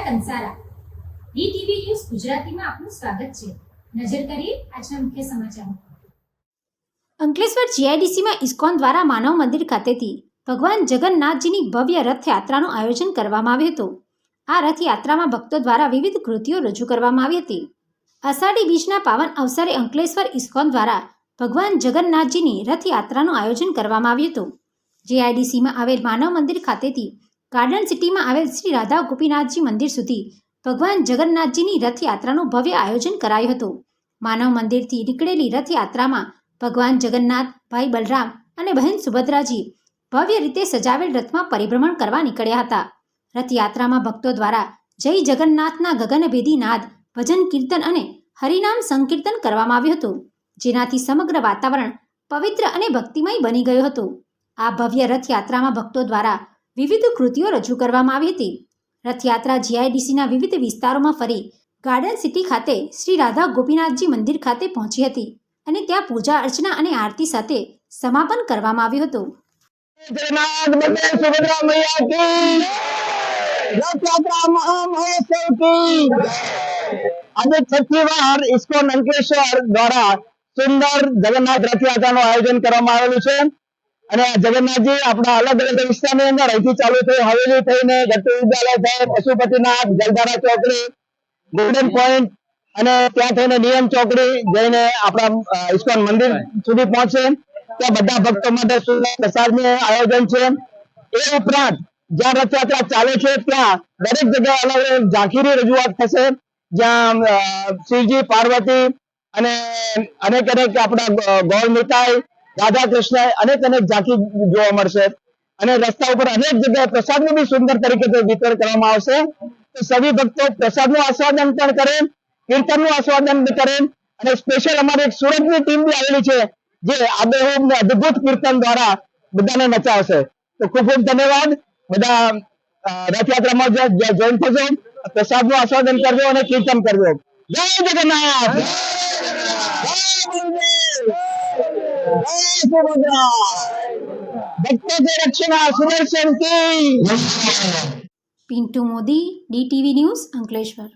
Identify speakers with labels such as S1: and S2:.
S1: Kansara DTV news ગુજરાતીમાં આપનું સ્વાગત છે। નજર કરીએ આજના મુખ્ય સમાચારો। અંકલેશ્વર જીઆઈડીસીમાં ઇસ્કોન દ્વારા માનવ મંદિર ખાતેથી ભગવાન જગન્નાથજીની ભવ્ય રથયાત્રાનું આયોજન કરવામાં આવ્યું હતું। આ રથયાત્રામાં ભક્તો દ્વારા વિવિધ કૃતિઓ રજૂ કરવામાં આવી હતી। અષાઢી બીજના પાવન અવસરે અંકલેશ્વર ઇસ્કોન દ્વારા ભગવાન જગન્નાથજીની રથયાત્રાનું આયોજન કરવામાં આવ્યું હતું। જીઆઈડીસીમાં આવેલ માનવ મંદિર ખાતેથી ગાર્ડન સિટીમાં આવેલ શ્રી રાધા ગોપીનાથજી મંદિર સુધી ભગવાન જગન્નાથજીની રથયાત્રાનું ભવ્ય આયોજન કરાયું હતું। માનવ મંદિરથી નીકળેલી રથયાત્રામાં ભગવાન જગન્નાથ, ભાઈ બલરામ અને બહેન સુભદ્રાજી ભવ્ય રીતે સજાવેલ રથમાં પરિભ્રમણ કરવા નીકળ્યા હતા। રથયાત્રામાં ભક્તો દ્વારા જય જગન્નાથના ગગનભેદી નાદ, ભજન કીર્તન અને હરિનામ સંકીર્તન કરવામાં આવ્યું હતું, જેનાથી સમગ્ર વાતાવરણ પવિત્ર અને ભક્તિમય બની ગયું હતું। આ ભવ્ય રથયાત્રામાં ભક્તો દ્વારા વિવિધ કૃતિઓ રજૂ કરવામાં આવી હતી। રથયાત્રા જીઆઈડીસીના વિવિધ વિસ્તારોમાં ફરી ગાર્ડન સિટી ખાતે શ્રી રાધા ગોપીનાથજી મંદિર ખાતે પહોંચી હતી અને ત્યાં પૂજા અર્ચના અને આરતી સાથે સમાપન કરવામાં આવ્યું હતું।
S2: આજે છઠ્ઠી વાર ઇસ્કોન અંકલેશ્વર દ્વારા સુંદર જગન્નાથ રથયાત્રાનું આયોજન કરવામાં આવેલું છે અને જગન્નાથજી આપણા અલગ અલગ વિસ્તારની અંદર અહીંથી ચાલુ થઈ હવેલી થઈને ગટ્ટુ વિદ્યાલય થઈ પશુપતિનાથ, જલધારા ચોકડી, ગોલ્ડન પોઈન્ટ અને ત્યાં થઈને નિયમ ચોકડી જઈને આપણા ઇસ્કોન મંદિર સુધી પહોંચે। ત્યાં બધા ભક્તો માટે સુંદર પ્રસાદનું આયોજન છે। એ ઉપરાંત જ્યાં રથયાત્રા ચાલે છે ત્યાં દરેક જગ્યાએ અલગ અલગ ઝાંખીની રજૂઆત થશે, જ્યાં શિવજી, પાર્વતી અને અનેક આપણા ગોળ મિતાઈ, રાધા કૃષ્ણ અનેક ઝાંખી જોવા મળશે અને રસ્તા ઉપર અનેક જગ્યાએ પ્રસાદનું બી સુંદર તરીકે વિતરણ કરવામાં આવશે। તો સभी ભક્તો પ્રસાદનું આસ્વાદન પણ કરે, કીર્તનનું આસ્વાદન બી કરે અને સ્પેશિયલ અમારી એક સુરતની ટીમ બી આવેલી છે જે આબેહૂબ ને અદ્ભુત કીર્તન દ્વારા બધાને નચાવશે। તો ખૂબ ખૂબ ધન્યવાદ। બધા રથયાત્રામાં જોઈન થજો, પ્રસાદનું આસ્વાદન કરજો અને કીર્તન કરજો। જય જગન્નાથ, ભક્તો કે રક્ષણા સુદર્શન કી।
S1: Pintu Modi, DTV news Ankleshwar.